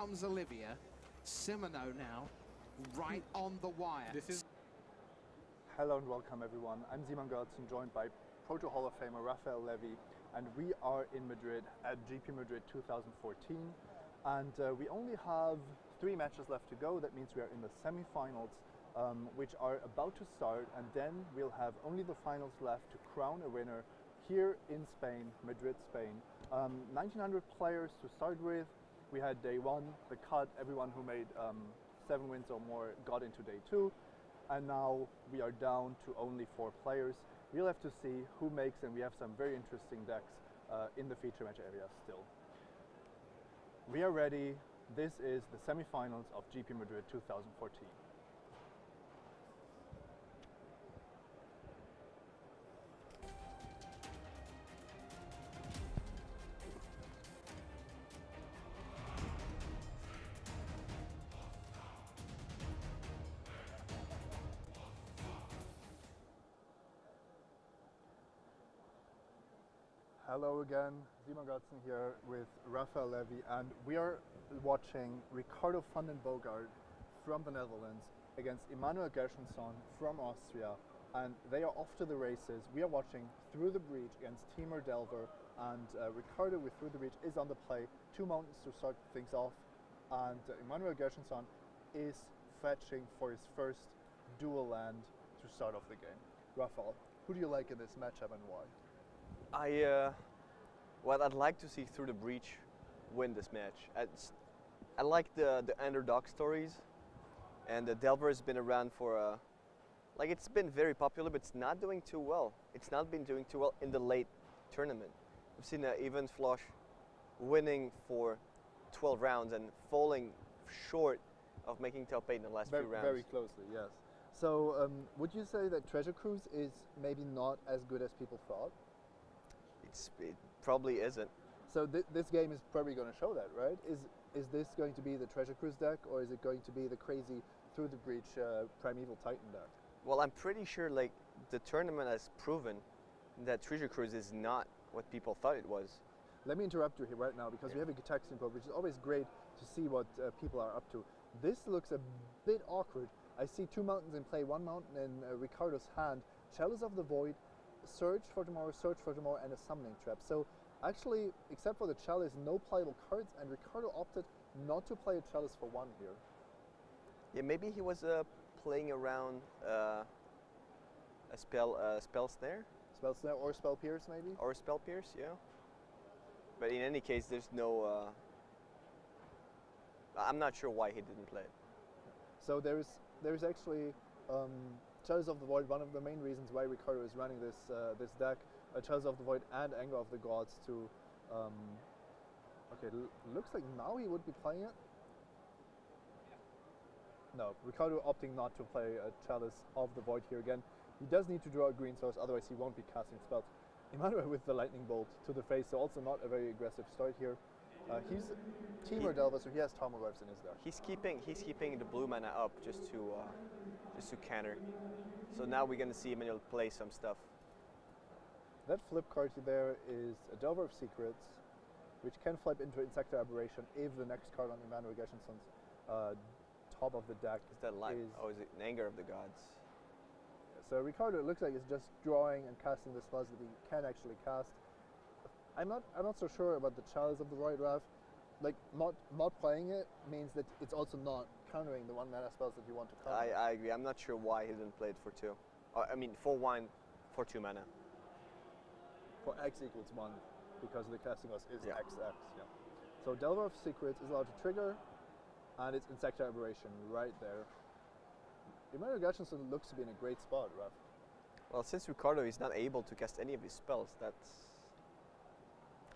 comes Olivia. Simino now, right on the wire. Hello and welcome everyone. I'm Immanuel Gerschenson, joined by Proto Hall of Famer Rafael Levy, and we are in Madrid at GP Madrid 2014. And we only have 3 matches left to go. That means we are in the semi-finals, which are about to start, and then we'll have only the finals left to crown a winner here in Spain, Madrid, Spain. 1900 players to start with. We had day 1, the cut, everyone who made 7 wins or more got into day 2. And now we are down to only 4 players. We'll have to see who makes, and we have some very interesting decks in the feature match area still. We are ready. This is the semi-finals of GP Madrid 2014. Hello again, Immanuel Gerschenson here with Rafael Levy, and we are watching Ricardo van den Bogaard from the Netherlands against Immanuel Gerschenson from Austria, and they are off to the races. We are watching Through the Breach against Timur Delver, and Ricardo with Through the Breach is on the play. 2 mountains to start things off, and Immanuel Gerschenson is fetching for his first dual land to start off the game. Rafael, who do you like in this matchup and why? Well, I'd like to see Through the Breach win this match. I like the underdog stories, and the Delver has been around for like, it's been very popular, but it's not doing too well. It's not been doing too well in the late tournament. We've seen Ivan Flosh winning for 12 rounds and falling short of making top 8 in the last few rounds. Very closely, yes. So would you say that Treasure Cruise is maybe not as good as people thought? It probably isn't. So this game is probably going to show that, right? Is this going to be the Treasure Cruise deck, or is it going to be the crazy Through the Breach Primeval Titan deck? Well, I'm pretty sure like the tournament has proven that Treasure Cruise is not what people thought it was. Let me interrupt you here right now, because we have a text input, which is always great to see what people are up to. This looks a bit awkward. I see 2 mountains in play, 1 mountain in Ricardo's hand, Chalice of the Void, Search for Tomorrow, and a Summoning Trap. So actually, except for the Chalice, no playable cards, and Ricardo opted not to play a Chalice for 1 here. Yeah, maybe he was playing around a Spell Snare? Spell Snare or Spell Pierce, maybe? Or Spell Pierce, yeah. But in any case, there's no... I'm not sure why he didn't play it. So there's actually Chalice of the Void, one of the main reasons why Ricardo is running this this deck, Chalice of the Void and Anger of the Gods to... okay, looks like now he would be playing it. No, Ricardo opting not to play a Chalice of the Void here again. He does need to draw a green source, otherwise he won't be casting spells. Immanuel with the Lightning Bolt to the face, so also not a very aggressive start here. He's Timur Delver, so he has Tarmogoyfs in his deck. He's keeping the blue mana up just to counter. So now we're gonna see Immanuel play some stuff. That flip card there is a Delver of Secrets, which can flip into Insector Aberration if the next card on Immanuel Gerschenson's top of the deck is that is it an Anger of the Gods? So Ricardo, it looks like he's just drawing and casting the spells that he can actually cast. I'm not so sure about the Chalice of the Void, Raf. Like, not playing it means that it's also not countering the 1 mana spells that you want to counter. I agree. I'm not sure why he didn't play it for 2. I mean, for 1, for 2 mana. For X equals 1, because the casting cost is XX. Yeah. So Delver of Secrets is allowed to trigger, and it's Insector Aberration right there. Immanuel Gerschenson looks to be in a great spot, Raf. Well, since Ricardo is not able to cast any of his spells,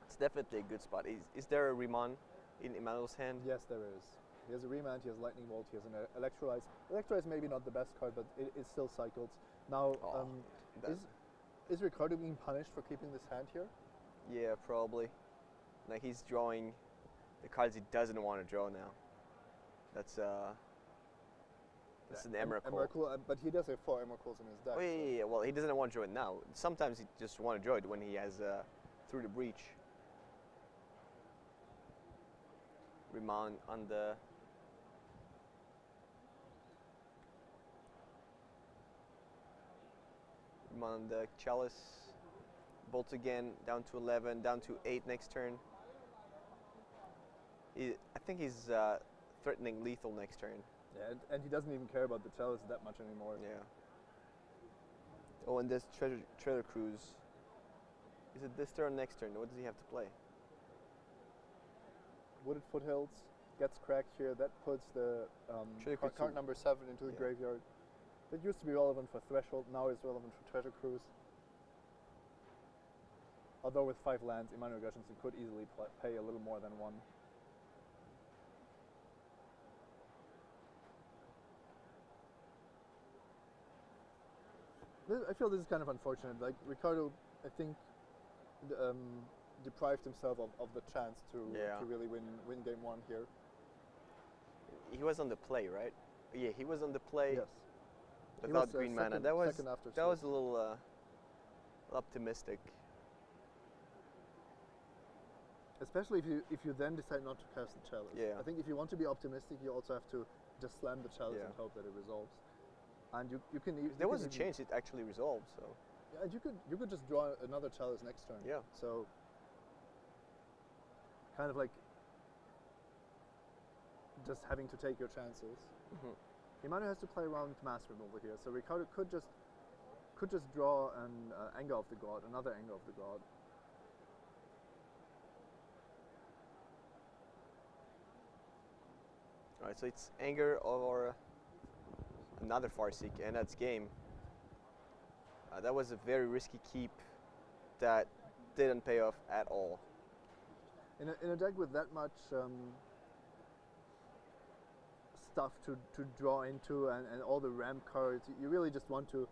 it's definitely a good spot. Is there a Remand in Immanuel's hand? Yes, there is. He has a Remand, he has Lightning Bolt, he has an Electrolyze. Electrolyze maybe not the best card, but it still cycles. Now, is Ricardo being punished for keeping this hand here? Yeah, probably. Like, he's drawing the cards he doesn't want to draw now. That's an Emrakul. But he does have 4 Emrakuls in his deck. Oh, yeah. Well, he doesn't want to draw it now. Sometimes he just want to draw it when he has Through the Breach. Riemann on the chalice. Bolt again, down to 11, down to 8 next turn. I think he's threatening lethal next turn. Yeah, and he doesn't even care about the chalice that much anymore. Yeah. Oh, and this treasure cruise. Is it this turn or next turn? What does he have to play? Wooded Foothills gets cracked here. That puts the card number 7 into the graveyard. That used to be relevant for Threshold, now it's relevant for Treasure Cruise. Although with 5 lands, Immanuel Gerschenson could easily pay a little more than 1. I feel this is kind of unfortunate. Like Ricardo, I think, deprived himself of the chance to really win game 1 here. He was on the play, right? Yeah, he was on the play. Yes. Without green mana. That was a little optimistic. Especially if you then decide not to cast the chalice. Yeah. I think if you want to be optimistic, you also have to just slam the chalice and hope that it resolves. And you can. There was a chance it actually resolved. So. Yeah, and you could just draw another chalice next turn. Yeah. So. Kind of like. Just having to take your chances. Immanuel has to play around mass removal here, so Ricardo could just draw an Anger of the God, another Anger of the God. Alright, so it's Anger or another Farseek, and that's game. That was a very risky keep that didn't pay off at all. In a deck with that much stuff to draw into and all the ramp cards, you really just want to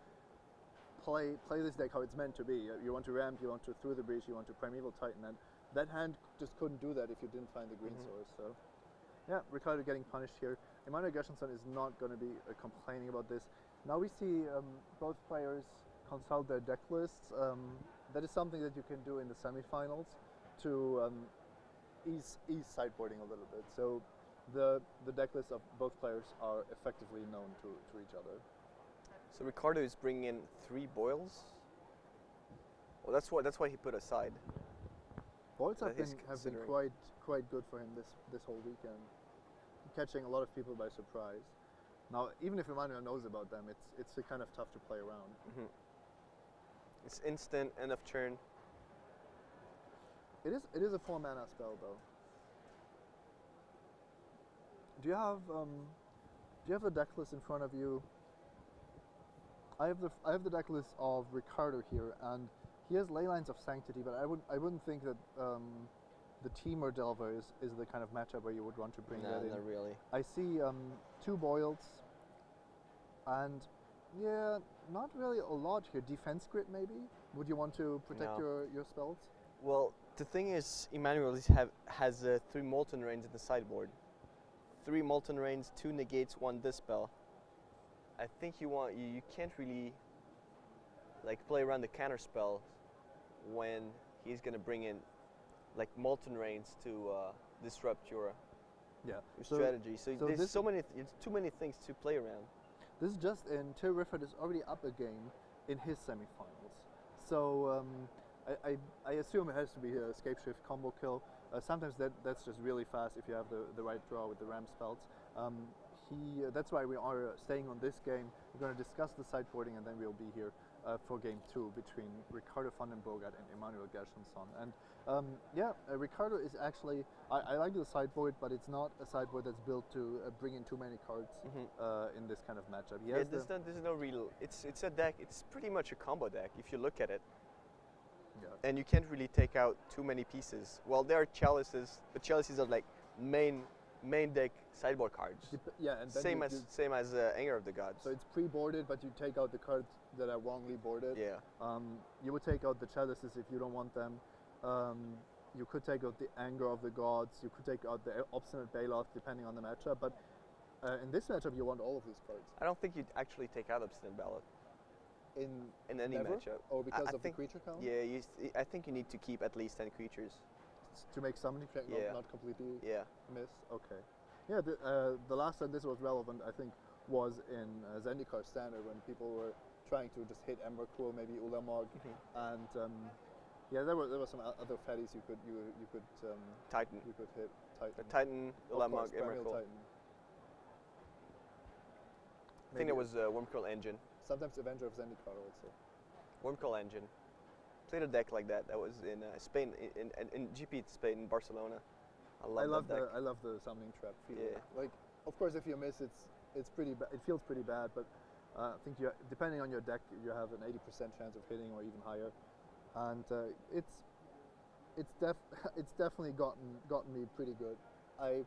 play this deck how it's meant to be. You want to ramp, you want to Through the Breach, you want to Primeval Titan, and that hand just couldn't do that if you didn't find the green source. So yeah, Ricardo getting punished here. Immanuel Gerschenson is not going to be complaining about this. Now we see both players consult their deck lists. That is something that you can do in the semifinals to ease sideboarding a little bit. So the deck lists of both players are effectively known to each other. So Ricardo is bringing in 3 boils. Well, that's why he put aside. Boils have been quite good for him this whole weekend, catching a lot of people by surprise. Now, even if Immanuel knows about them, it's kind of tough to play around. It's instant, end of turn. It is a 4 mana spell though. Do you have the deck list in front of you? I have the deck list of Ricardo here, and he has Leylines of Sanctity, but I wouldn't think that the Temur Delver is the kind of matchup where you would want to bring that in. Not really. I see 2 boils, and yeah, not really a lot here. Defense Grid maybe? Would you want to protect your spells? Well, the thing is, Immanuel has 3 Molten Rains in the sideboard. 3 Molten Rains, 2 negates, 1 dispel. I think you can't really like play around the counter spell when he's gonna bring in like Molten Rains to disrupt your strategy. So there's too many things to play around. This is just in Till Rifford is already up a game in his semifinals. So I assume it has to be a Escape Shift combo kill. Sometimes that's just really fast if you have the right draw with the Ram spells. That's why we are staying on this game. We're going to discuss the sideboarding, and then we'll be here for game 2 between Ricardo van den Bogaard and Immanuel Gerschenson. And Ricardo is actually, I like the sideboard, but it's not a sideboard that's built to bring in too many cards in this kind of matchup. There's no real. It's a deck. It's pretty much a combo deck if you look at it. Yeah. And you can't really take out too many pieces. Well, there are chalices. The chalices are like main deck sideboard cards. And same as Anger of the Gods. So it's pre-boarded, but you take out the cards that are wrongly boarded. Yeah. You would take out the chalices if you don't want them. You could take out the Anger of the Gods. You could take out the Obstinate Bailoff, depending on the matchup. But in this matchup, you want all of these cards. I don't think you'd actually take out Obstinate Bailoff. In any matchup. Or because of the creature count? Yeah, I think you need to keep at least 10 creatures. to make summoning check, Yeah. not completely Yeah. miss. Okay. Yeah, the last time this was relevant, I think, was in Zendikar Standard when people were trying to just hit Emrakul, maybe Ulamog, and yeah, there were some other fatties you could Titan. you could hit. Titan. The Titan, Of Ulamog, course, Primal Emrakul. Titan. I think it was Wormcurl Engine. Sometimes Avenger of Zendikar also. Wormcurl Engine. Played a deck like that. That was in Spain, in GP Spain, in Barcelona. I love that deck. I love the summoning trap feeling. Yeah. Like, of course, if you miss, it's pretty. It feels pretty bad, but I think depending on your deck, you have an 80% chance of hitting or even higher, and it's definitely gotten me pretty good. I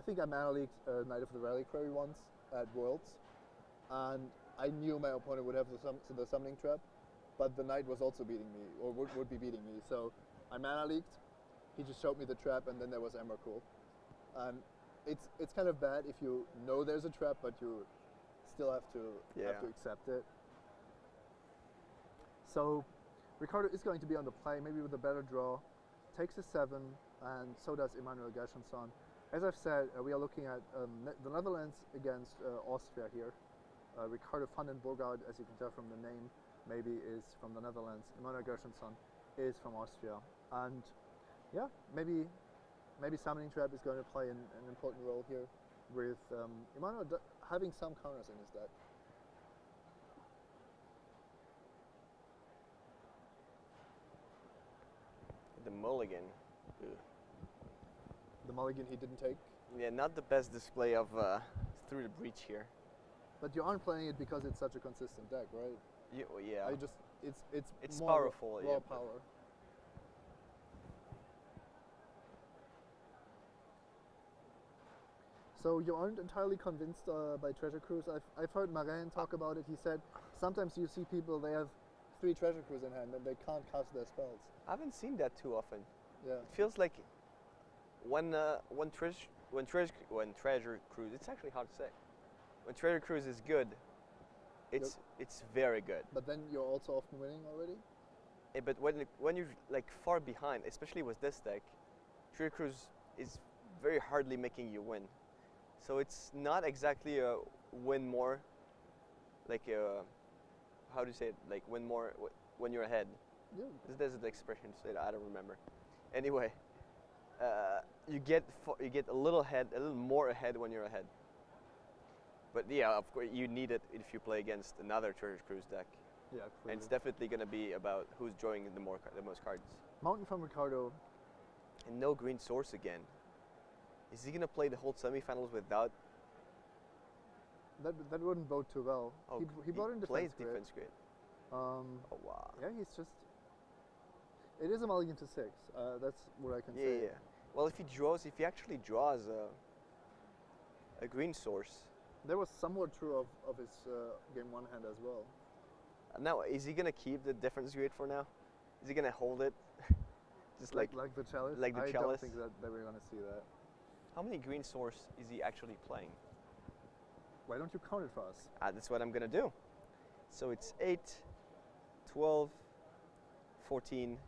think I mana leaked Knight of the Reliquary once at Worlds, and I knew my opponent would have the summoning trap, but the Knight was also beating me, or would be beating me. So I mana leaked. He just showed me the trap, and then there was Emrakul. And it's kind of bad if you know there's a trap, but you still have to accept it. So Ricardo is going to be on the play, maybe with a better draw. Takes a 7, and so does Immanuel Gerschenson. As I've said, we are looking at the Netherlands against Austria here. Ricardo van den Bogaard, as you can tell from the name, maybe is from the Netherlands. Immanuel Gerschenson is from Austria. And yeah, maybe Summoning Trap is going to play an important role here, with Immanuel having some counters in his deck. The mulligan. Ugh. The mulligan he didn't take. Yeah, not the best display of through the breach here. But you aren't playing it because it's such a consistent deck, right? Yeah. It's more powerful. yeah, Raw power. So you aren't entirely convinced by Treasure Cruise. I've heard Marin talk about it. He said sometimes you see people, they have 3 Treasure Cruise in hand and they can't cast their spells. I haven't seen that too often. Yeah. It feels like when Treasure Cruise, it's actually hard to say. When Treasure Cruise is good, it's very good. But then you're also often winning already. Yeah, but when you're like far behind, especially with this deck, Treasure Cruise is very hardly making you win. So it's not exactly a win more, like how do you say it? Like win more when you're ahead. Yeah. There's an expression to say that, I don't remember. Anyway, you get a little more ahead when you're ahead. But yeah, of course you need it if you play against another Treasure Cruise deck. Yeah, clearly. And it's definitely going to be about who's drawing the most cards. Mountain from Ricardo. And no green source again. Is he going to play the whole semifinals without? That wouldn't bode too well. Oh, he brought in plays defense grid. defense grid. Oh wow. Yeah, he's just. It is a mulligan to 6. That's what I can say. Yeah. Well, if he actually draws a green source. That was somewhat true of his game 1 hand as well. Now, is he gonna keep the defense grid for now? Is he gonna hold it? Just like the chalice. Like the I chalice. don't think that we're gonna see that. How many green source is he actually playing? Why don't you count it for us? That's what I'm gonna do. So it's 8, 12, 14.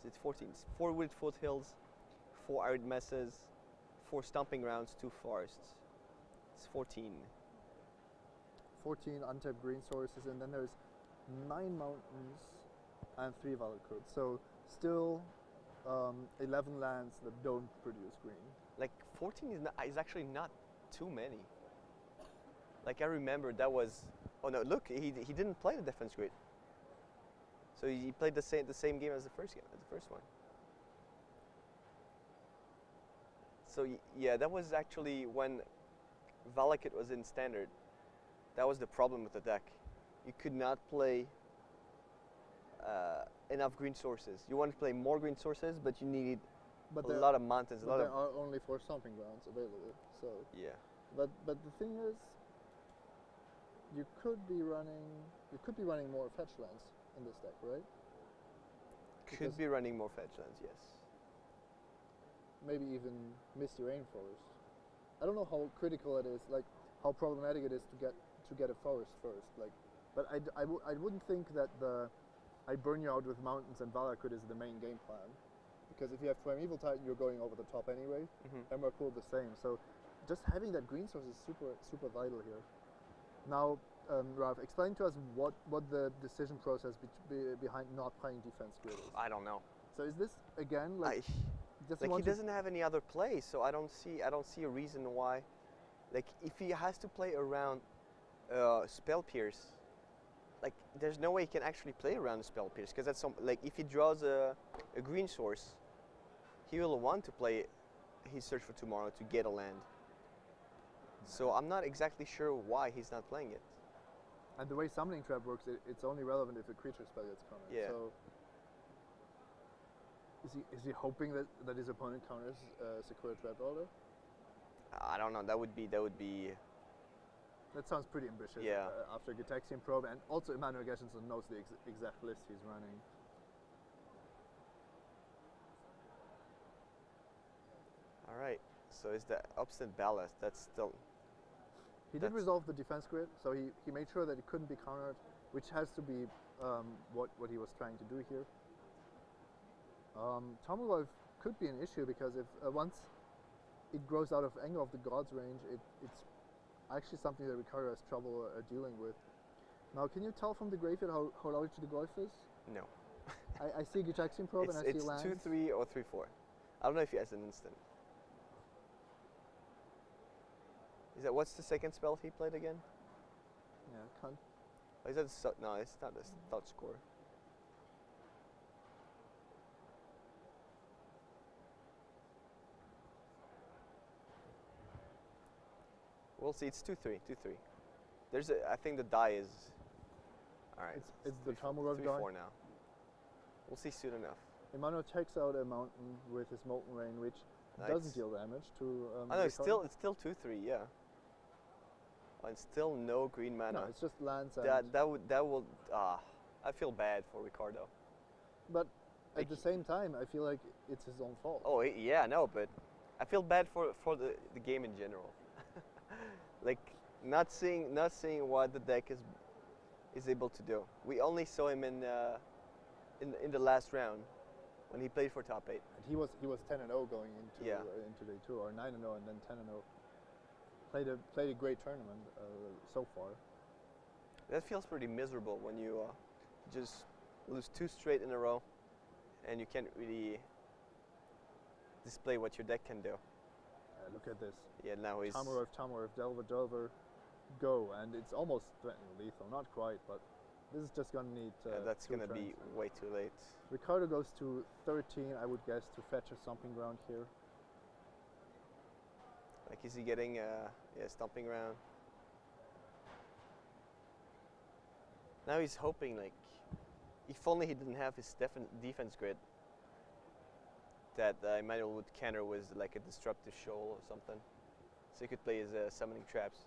It's 14. It's 4 Wooded Foothills, 4 Arid Messes, 4 Stomping Grounds, 2 Forests. It's 14. 14 untapped green sources, and then there's 9 mountains and 3 Valakut. So still 11 lands that don't produce green. Like 14 is actually not too many. Like I remember that was. Oh no! Look, he didn't play the defense grid. So he played the same game as the first one. So yeah, that was actually when Valakut was in standard. That was the problem with the deck. You could not play enough green sources. You wanted to play more green sources, but you needed a lot of mountains. But there are only 4 stomping grounds available. So yeah. But the thing is, you could be running more fetch lands in this deck, right? Could be running more fetch lands, yes. Maybe even Misty Rainforest. I don't know how critical it is, like how problematic it is to get a forest first. Like, but I wouldn't think that I burn you out with mountains and Valakut is the main game plan, because if you have Primeval Titan, you're going over the top anyway. Emrakul the same. So just having that green source is super vital here. Now, Ralph, explain to us what the decision process behind not playing defense grid is. I don't know. So is this again like he doesn't have any other play, so I don't see a reason why. Like if he has to play around Spell Pierce, like there's no way he can actually play around the Spell Pierce, because that's like if he draws a green source, he will want to play his Search for Tomorrow to get a land. So I'm not exactly sure why he's not playing it. And the way Summoning Trap works, it's only relevant if a creature spell gets countered. Yeah. So is he hoping that his opponent counters Sakura Trap Elder? I don't know. That would be. That sounds pretty ambitious. Yeah. After Gitaxian Probe, and also Immanuel Gerschenson knows the exact list he's running. All right. So is the Obstinate Ballast? That's still. He did resolve the defense grid, so he made sure that it couldn't be countered, which has to be what he was trying to do here. Tamurov could be an issue, because if once it grows out of Anger of the Gods range, it's actually something that Ricardo has trouble dealing with. Now, can you tell from the graveyard how large the Glyph is? No. I see Gitaxian Probe and I see lands. It's 2/3 or 3/4. I don't know if he has an instant. Is that what's the second spell he played again? Yeah, can't. Oh, is that no? It's not a thought score. We'll see. It's 2/3. 2/3. There's I think the die is. All right. It's the Tamurov die. 3/4 now. We'll see soon enough. Immanuel takes out a mountain with his Molten Rain, which doesn't deal damage to. Oh no, it's still 2/3. Yeah. Oh, and still no green mana. No, it's just lands. And That will. I feel bad for Ricardo. But at the same time, I feel like it's his own fault. Oh yeah, no, but I feel bad for the game in general. Like not seeing what the deck is able to do. We only saw him in the last round when he played for top 8. And he was 10-0 going into day 2, or 9-0 and then 10-0. Played a great tournament so far. That feels pretty miserable when you just lose 2 straight in a row, and you can't really display what your deck can do. Look at this. Yeah, now he's Tamurov, Delver, go, and it's almost threatening lethal. Not quite, but this is just gonna need. That's gonna be way too late. Ricardo goes to 13, I would guess, to fetch a Stomping Ground here. Like, is he getting Stomping Ground? Now he's hoping, like, if only he didn't have his defense grid, that Immanuel would counter with like a Disruptive Shoal or something, so he could play his Summoning Traps.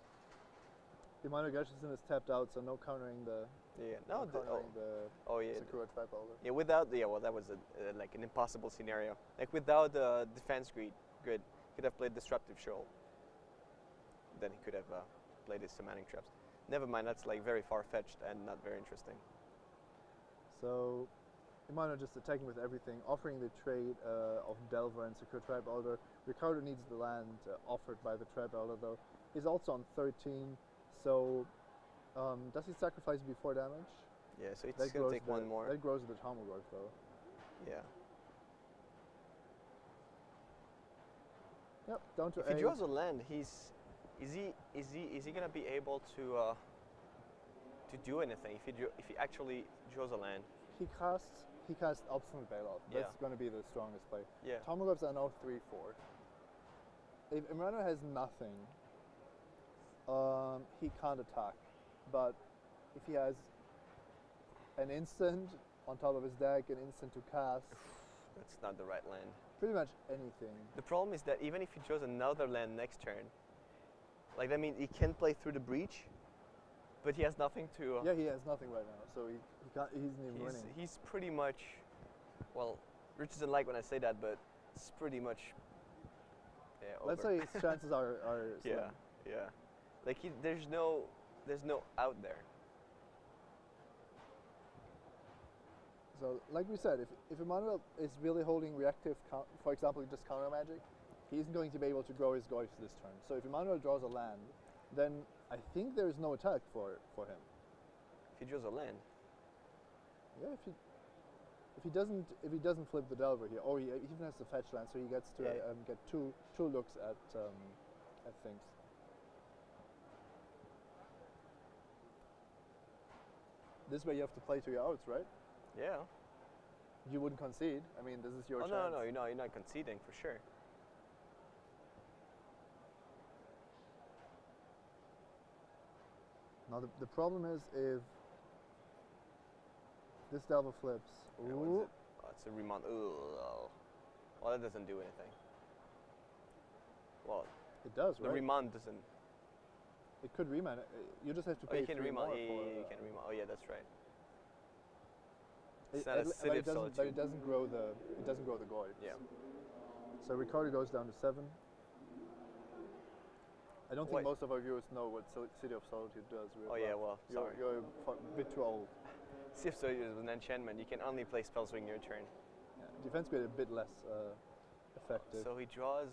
Immanuel Gerschenson is tapped out, so no countering the. Yeah, no, Sakura Trap Elder. Yeah, without well, that was like an impossible scenario. Like without the defense grid, he could have played Disruptive Shoal. Then he could have played his Summoning Traps. Never mind, that's like very far-fetched and not very interesting. So, Immanuel just attacking with everything, offering the trade of Delver and Sakura Trap Elder. Ricardo needs the land offered by the Trap Elder, though. He's also on 13, so does he sacrifice before damage? Yeah, so it's going to take one more. That grows the Tamurov, though. Yeah. Yep, down to 8. If he draws a land, is he going to be able to do anything if he actually draws a land? He casts Obstinate Bailout. That's going to be the strongest play. Yeah. Tamurovs are now 3/4. If Immanuel has nothing, he can't attack. But if he has an instant on top of his deck, an instant to cast, that's not the right land. Pretty much anything. The problem is that even if he draws another land next turn, like that means he can play through the breach, but he has nothing to. Yeah, he has nothing right now, so he isn't even winning. He's pretty much, well, Rich doesn't like when I say that, but it's pretty much. Yeah, over. Let's say his chances are slim. Yeah. Like there's no out there. So, like we said, if Immanuel is really holding reactive, for example, just counter magic, he isn't going to be able to grow his Goyfs this turn. So if Immanuel draws a land, then I think there is no attack for him. If he draws a land. Yeah, if he doesn't flip the Delver here, or he even has the fetch land, so he gets to get two looks at things. This way you have to play to your outs, right? Yeah. You wouldn't concede. I mean, this is your chance. No, you're not conceding for sure. Now the problem is if this Delver flips. Yeah, what is it? Oh, it's a remount. Ooh. Well, that doesn't do anything. Well, it does, the right? remount doesn't. It could remount. You just have to pay. You can remount. You can remount. Oh yeah, that's right. But it doesn't grow the Goyfs. Yeah. So Ricardo goes down to 7. I don't think most of our viewers know what City of Solitude does. Oh yeah, well, sorry. You're a bit too old. City of Solitude is an enchantment. You can only play spells during your turn. Yeah. Defense grade a bit less effective. So he draws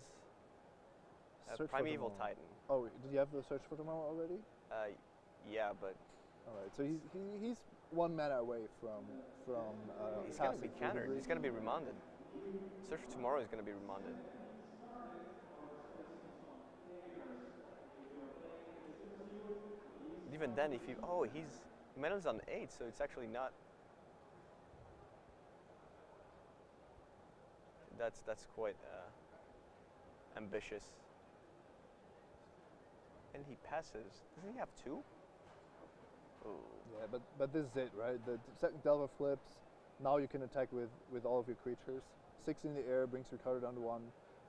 a Primeval Titan. Oh, did you have the Search for Tomorrow already? Yeah, but. All right, so he's 1 mana away from he's going to be countered. He's going to be remanded. Search for Tomorrow is going to be remanded. Even then, if you Immanuel's on 8, so it's actually not. That's quite ambitious. And he passes. Doesn't he have 2? Ooh. Yeah, but this is it, right? The second Delver flips. Now you can attack with all of your creatures. 6 in the air brings Ricardo down to 1.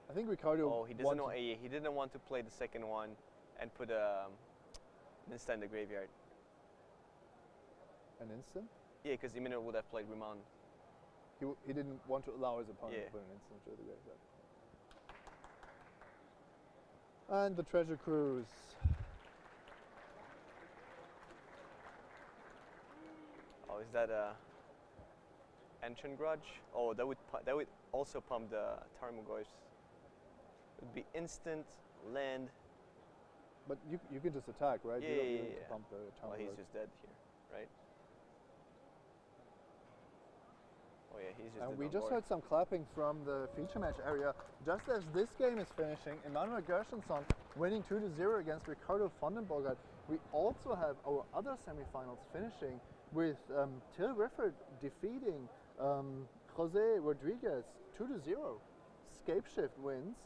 I think Ricardo. Oh, he didn't want to play the second one and put an instant in the graveyard. An instant? Yeah, because Immanuel would have played Remand. He didn't want to allow his opponent Yeah. to put an instant to the graveyard. And the Treasure Cruise. Oh, is that a Ancient Grudge? Oh, that would also pump the Tarmogoyfs. It would be instant land. But you can just attack, right? Yeah, you don't yeah, need yeah. to pump the Well, he's Tarmogoyf. just dead here, right? Oh yeah, he's just dead. And we on just board. heard some clapping from the feature match area. Just as this game is finishing, Immanuel Gerschenson winning 2-0 against Ricardo von den Bogaard. We also have our other semifinals finishing with Till Rifford defeating Jose Rodriguez 2-0. Scapeshift wins.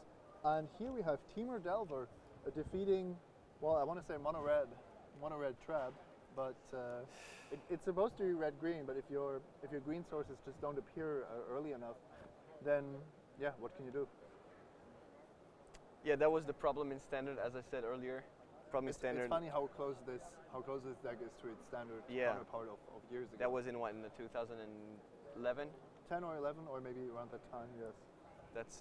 And here we have Timur Delver defeating, well, I want to say mono red Trab, but it's supposed to be red-green. But if your green sources just don't appear early enough, then yeah, what can you do? Yeah, that was the problem in Standard, as I said earlier. It's Standard. It's funny how close this deck is to its Standard counterpart of years ago. That was in what, in the 2011? 10 or 11, or maybe around that time, yes. That's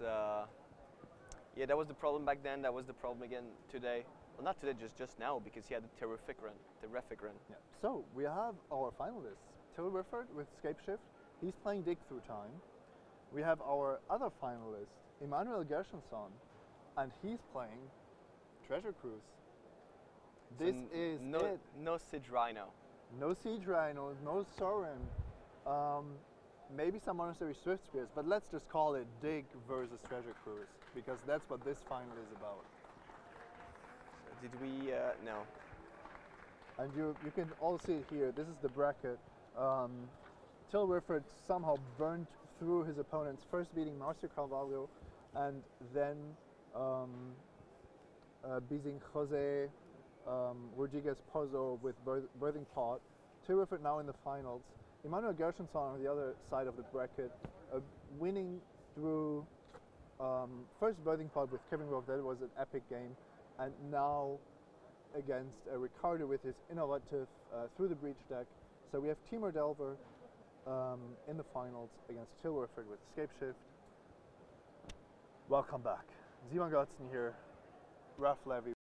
yeah, that was the problem back then. That was the problem again today. Well, not today, just now, because he had the terrific run. Yeah. So we have our finalists. Till Rifford with Scapeshift. He's playing Dig Through Time. We have our other finalist, Immanuel Gerschenson, and he's playing Treasure Cruise. This is it. No Siege Rhino. No Siege Rhino, no Sorin. Maybe some Monastery Swift Spears, but let's just call it Dig versus Treasure Cruise, because that's what this final is about. So did we? No. And you can all see it here. This is the bracket. Till Rifford somehow burned through his opponents, first beating Marcio Carvalho, and then beating Jose Rodriguez Pozo with Birthing Pot. Till Rifford now in the finals. Immanuel Gerschenson on the other side of the bracket, winning through first Birthing Pod with Kevin Rock. That was an epic game, and now against Ricardo with his innovative Through the Breach deck. So we have Timur Delver in the finals against Till Rifford with Scapeshift. Welcome back. Simon Gertzen here, Raf Levy.